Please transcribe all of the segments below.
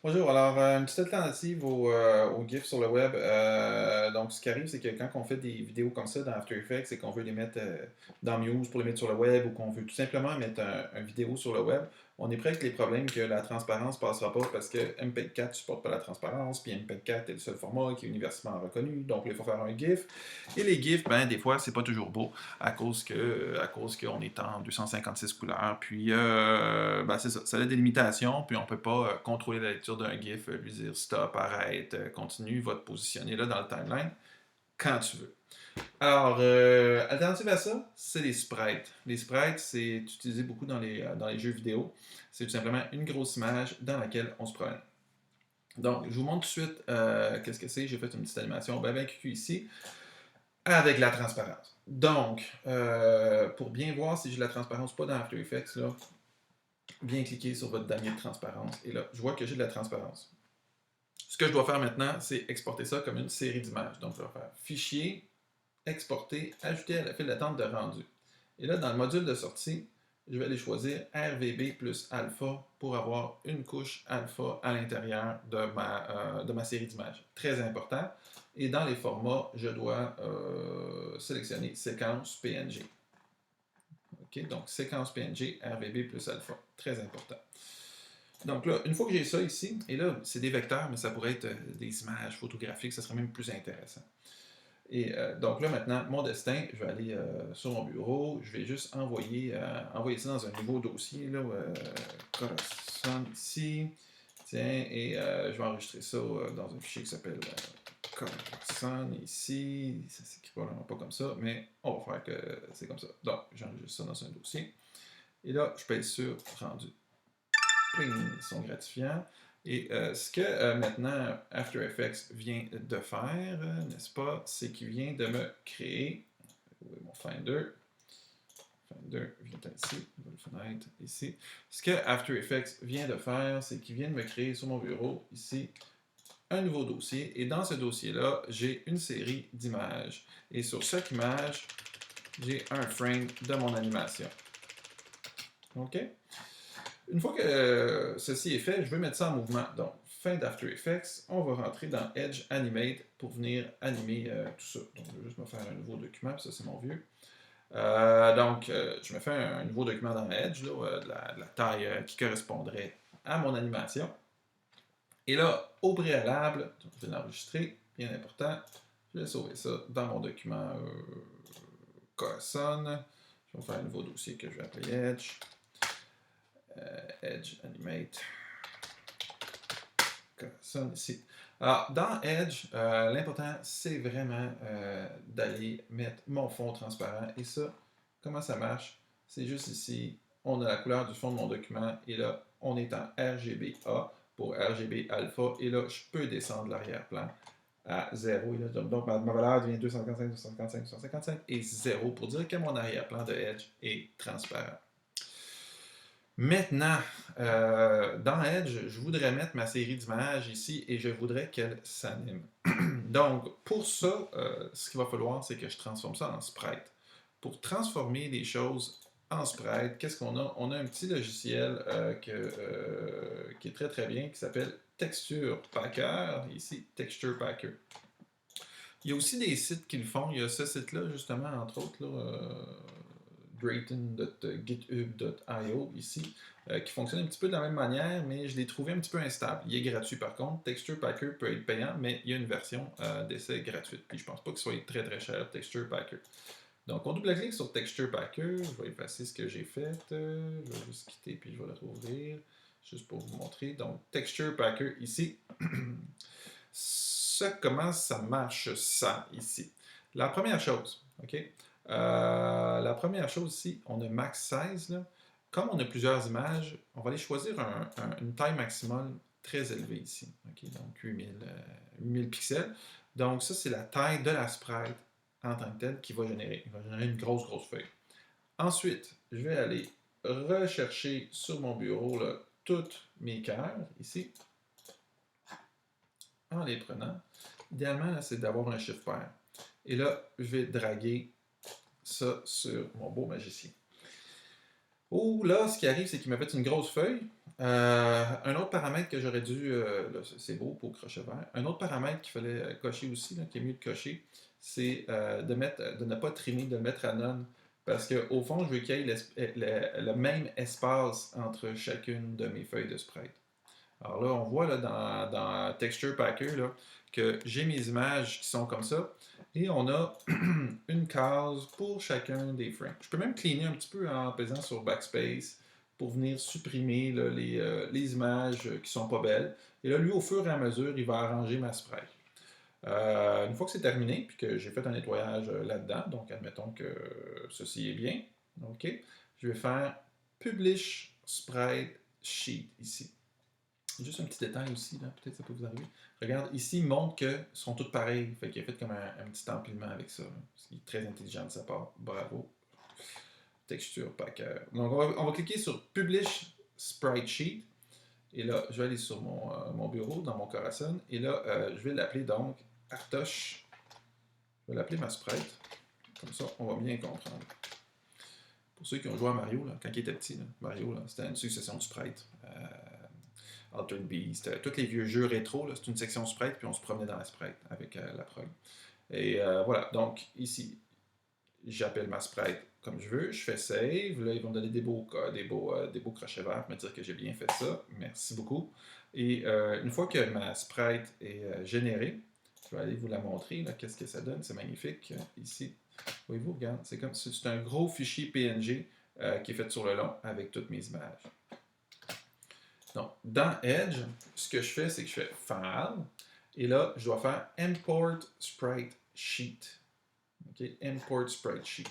Bonjour, alors une petite alternative au GIF sur le web. Donc, ce qui arrive, c'est que quand on fait des vidéos comme ça dans After Effects et qu'on veut les mettre dans Muse pour les mettre sur le web ou qu'on veut tout simplement mettre un vidéo sur le web, on est prêt avec les problèmes que la transparence ne passera pas parce que MPEG-4 ne supporte pas la transparence, puis MPEG-4 est le seul format qui est universellement reconnu, donc il faut faire un GIF. Et les GIFs, ben, des fois, c'est pas toujours beau à cause qu'on est en 256 couleurs. Puis, ben, c'est ça, ça a des limitations, puis on peut pas contrôler la lecture d'un GIF, lui dire stop, arrête, continue, va te positionner là dans le timeline quand tu veux. Alors, alternative à ça, c'est les sprites. Les sprites, c'est utilisé beaucoup dans les jeux vidéo. C'est tout simplement une grosse image dans laquelle on se promène. Donc, je vous montre tout de suite qu'est-ce que c'est. J'ai fait une petite animation bien cucu ici avec la transparence. Donc, pour bien voir si j'ai de la transparence ou pas dans After Effects, là, bien cliquer sur votre damier de transparence. Et là, je vois que j'ai de la transparence. Ce que je dois faire maintenant, c'est exporter ça comme une série d'images. Donc, je vais faire Fichier, Exporter, Ajouter à la file d'attente de rendu. Et là, dans le module de sortie, je vais aller choisir RVB plus alpha pour avoir une couche alpha à l'intérieur de ma série d'images. Très important. Et dans les formats, je dois sélectionner séquence PNG. OK, donc séquence PNG, RVB plus alpha. Très important. Donc là, une fois que j'ai ça ici, et là, c'est des vecteurs, mais ça pourrait être des images photographiques, ça serait même plus intéressant. Et donc là, maintenant, mon destin, je vais aller sur mon bureau, je vais juste envoyer ça dans un nouveau dossier, là, Corazon ici, tiens, et je vais enregistrer ça dans un fichier qui s'appelle Corazon ici, ça s'écrit probablement pas comme ça, mais on va faire que c'est comme ça. Donc, j'enregistre ça dans un dossier, et là, je pèse sur rendu. Pling, son gratifiant. Et ce que maintenant After Effects vient de faire, n'est-ce pas, c'est qu'il vient de me créer, où est mon Finder? Finder vient ici, nouvelle fenêtre, ici. Ce que After Effects vient de faire, c'est qu'il vient de me créer sur mon bureau, ici, un nouveau dossier. Et dans ce dossier-là, j'ai une série d'images. Et sur chaque image, j'ai un frame de mon animation. OK? Une fois que ceci est fait, je veux mettre ça en mouvement. Donc, fin d'After Effects, on va rentrer dans Edge Animate pour venir animer tout ça. Donc, je vais juste me faire un nouveau document, puis ça, c'est mon vieux. Je me fais un nouveau document dans Edge, là, de la taille qui correspondrait à mon animation. Et là, au préalable, je vais l'enregistrer, bien important, je vais sauver ça dans mon document Corazon. Je vais faire un nouveau dossier que je vais appeler Edge. Edge Animate. Corazon ici. Alors, dans Edge, l'important, c'est vraiment d'aller mettre mon fond transparent. Et ça, comment ça marche? C'est juste ici, on a la couleur du fond de mon document. Et là, on est en RGBA pour RGB alpha. Et là, je peux descendre l'arrière-plan à 0. Donc, ma valeur devient 255, 255, 255 et 0 pour dire que mon arrière-plan de Edge est transparent. Maintenant, dans Edge, je voudrais mettre ma série d'images ici et je voudrais qu'elle s'anime. Donc, pour ça, ce qu'il va falloir, c'est que je transforme ça en sprite. Pour transformer les choses en sprite, qu'est-ce qu'on a? On a un petit logiciel qui est très très bien, qui s'appelle Texture Packer, ici, Texture Packer. Il y a aussi des sites qui le font. Il y a ce site-là, justement, entre autres, Drayton.github.io ici, qui fonctionne un petit peu de la même manière, mais je l'ai trouvé un petit peu instable. Il est gratuit par contre. Texture Packer peut être payant, mais il y a une version d'essai gratuite. Puis je pense pas qu'il soit très très cher, Texture Packer. Donc on double-clique sur Texture Packer. Je vais effacer ce que j'ai fait. Je vais juste quitter puis je vais le rouvrir. Juste pour vous montrer. Donc Texture Packer ici. Comment ça marche ça ici? La première chose, OK? La première chose ici, on a max size. Là. Comme on a plusieurs images, on va aller choisir une taille maximale très élevée ici. OK? Donc 8000 pixels. Donc ça, c'est la taille de la sprite en tant que telle qui va générer. Il va générer une grosse, grosse feuille. Ensuite, je vais aller rechercher sur mon bureau là, toutes mes cœurs ici en les prenant. Idéalement, c'est d'avoir un chiffre pair. Et là, je vais draguer ça sur mon beau magicien. Oh, là, ce qui arrive, c'est qu'il m'a fait une grosse feuille. Un autre paramètre que j'aurais dû, là, c'est beau pour crochet vert. Un autre paramètre qu'il fallait cocher aussi, là, qui est mieux de cocher, c'est de ne pas trimer, de le mettre à none. Parce qu'au fond, je veux qu'il y ait le même espace entre chacune de mes feuilles de sprite. Alors là, on voit là, dans Texture Packer là, que j'ai mes images qui sont comme ça. Et on a une case pour chacun des frames. Je peux même cleaner un petit peu en pesant sur Backspace pour venir supprimer là, les images qui sont pas belles. Et là, lui, au fur et à mesure, il va arranger ma sprite. Une fois que c'est terminé, puis que j'ai fait un nettoyage là-dedans, donc admettons que ceci est bien, ok, je vais faire Publish Sprite Sheet ici. Juste un petit détail aussi, là, peut-être ça peut vous arriver. Regarde, ici, il montre qu'ils sont tous pareils. Fait qu'il a fait comme un petit empilement avec ça. Ce qui est très intelligent de sa part. Bravo. Texture Packer. Donc, on va cliquer sur Publish Sprite Sheet. Et là, je vais aller sur mon bureau, dans mon Corazon. Et là, je vais l'appeler donc Artoche. Je vais l'appeler ma sprite. Comme ça, on va bien comprendre. Pour ceux qui ont joué à Mario, là, quand il était petit, là, Mario, c'était une succession de sprites. Altered Beast, tous les vieux jeux rétro, c'est une section sprite, puis on se promenait dans la sprite avec la prog. Et voilà, donc ici, j'appelle ma sprite comme je veux, je fais save, là ils vont me donner des beaux crochets verts pour me dire que j'ai bien fait ça, merci beaucoup. Et une fois que ma sprite est générée, je vais aller vous la montrer, qu'est-ce que ça donne, c'est magnifique, ici. Voyez-vous, regarde, c'est comme c'est un gros fichier PNG qui est fait sur le long avec toutes mes images. Donc, dans Edge, ce que je fais, c'est que je fais File, et là, je dois faire Import Sprite Sheet. Okay? Import Sprite Sheet.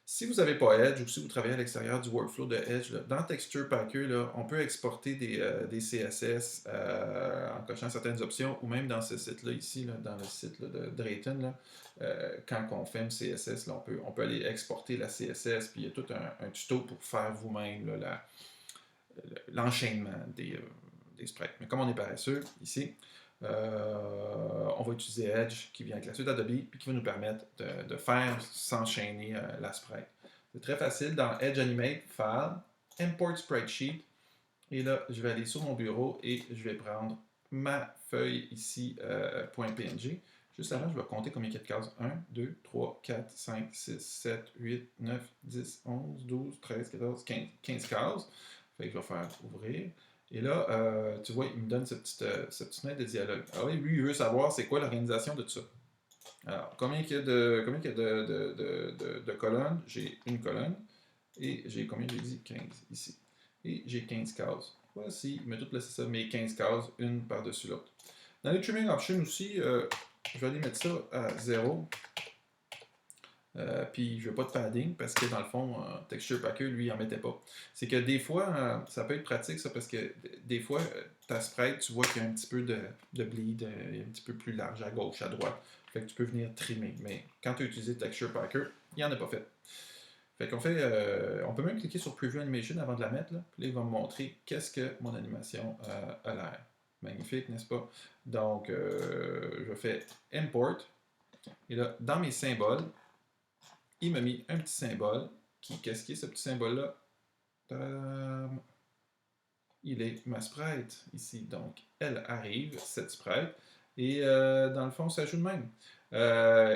Si vous n'avez pas Edge ou si vous travaillez à l'extérieur du workflow de Edge, là, dans Texture Packer, là, on peut exporter des CSS en cochant certaines options, ou même dans ce site-là ici, là, dans le site là, de Drayton, là, quand on fait un CSS, là, on peut aller exporter la CSS, puis il y a tout un tuto pour faire vous-même l'enchaînement des sprites. Mais comme on est paresseux ici, on va utiliser Edge qui vient avec la suite Adobe puis qui va nous permettre de faire s'enchaîner la sprite. C'est très facile dans Edge Animate, File, Import Sprite Sheet. Et là, je vais aller sur mon bureau et je vais prendre ma feuille ici, .png. Juste avant, je vais compter combien il y a de cases. 1, 2, 3, 4, 5, 6, 7, 8, 9, 10, 11, 12, 13, 14, 15 cases. Fait que je vais faire ouvrir. Et là, tu vois, il me donne cette petite fenêtre de dialogue. Alors, lui, il veut savoir c'est quoi l'organisation de tout ça. Alors, combien il y a de colonnes? J'ai une colonne. Et j'ai combien j'ai dit? 15 ici. Et j'ai 15 cases. Voici, il m'a tout laissé ça, mes 15 cases, une par-dessus l'autre. Dans les trimming options aussi, je vais aller mettre ça à 0. Puis je veux pas de padding parce que dans le fond, Texture Packer, lui, il en mettait pas. C'est que des fois, ça peut être pratique ça parce que des fois, ta sprite, tu vois qu'il y a un petit peu de bleed, il est un petit peu plus large à gauche, à droite. Fait que tu peux venir trimmer. Mais quand tu as utilisé Texture Packer, il en a pas fait. Fait qu'on fait, on peut même cliquer sur Preview Animation avant de la mettre. Là. Puis là, il va me montrer qu'est-ce que mon animation a l'air. Magnifique, n'est-ce pas? Donc, je fais Import. Et là, dans mes symboles, il m'a mis un petit symbole. Qu'est-ce qui est ce petit symbole-là? Il est ma sprite ici. Donc, elle arrive, cette sprite. Et dans le fond, ça joue de même.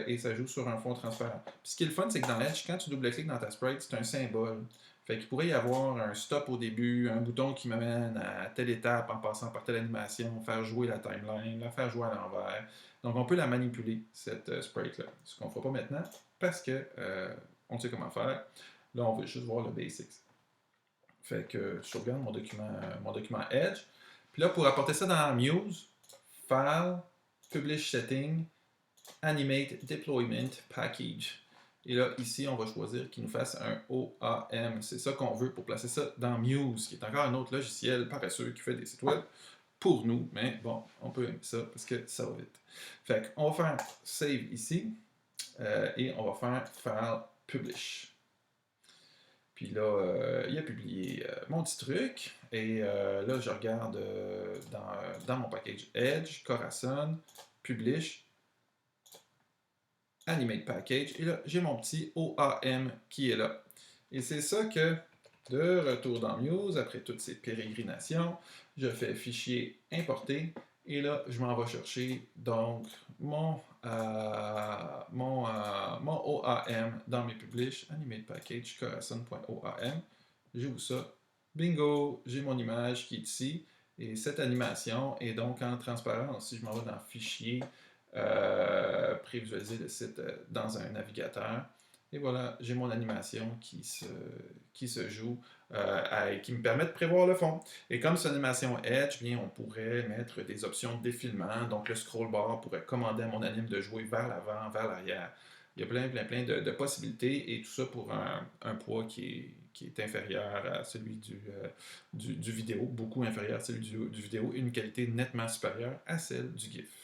Et ça joue sur un fond transparent. Puis ce qui est le fun, c'est que dans Edge, quand tu double-cliques dans ta sprite, c'est un symbole. Fait qu'il pourrait y avoir un stop au début, un bouton qui m'amène à telle étape en passant par telle animation, faire jouer la timeline, la faire jouer à l'envers. Donc on peut la manipuler, cette sprite-là. Ce qu'on ne fera pas maintenant, parce que on sait comment faire. Là, on veut juste voir le basics. Fait que je sauvegarde mon document Edge. Puis là, pour apporter ça dans Muse, File, Publish Setting, Animate Deployment Package. Et là, ici, on va choisir qu'il nous fasse un OAM. C'est ça qu'on veut pour placer ça dans Muse, qui est encore un autre logiciel paresseux qui fait des sites web pour nous. Mais bon, on peut aimer ça parce que ça va vite. Fait qu'on va faire Save ici et on va faire File Publish. Puis là, il a publié mon petit truc. Et là, je regarde dans mon package Edge, Corazon, Publish, Animate Package. Et là, j'ai mon petit OAM qui est là. Et c'est ça que De retour dans Muse, après toutes ces pérégrinations, je fais fichier importer et là, je m'en vais chercher donc mon OAM dans mes publish, animate package, corazon.oam. J'ouvre ça. Bingo, j'ai mon image qui est ici. Et cette animation est donc en transparence. Si je m'en vais dans Fichier, prévisualiser le site dans un navigateur. Et voilà, j'ai mon animation qui se joue et qui me permet de prévoir le fond. Et comme c'est une animation Edge, bien, on pourrait mettre des options de défilement. Donc le scroll bar pourrait commander à mon anime de jouer vers l'avant, vers l'arrière. Il y a plein de possibilités et tout ça pour un poids qui est inférieur à celui du vidéo, beaucoup inférieur à celui du vidéo et une qualité nettement supérieure à celle du GIF.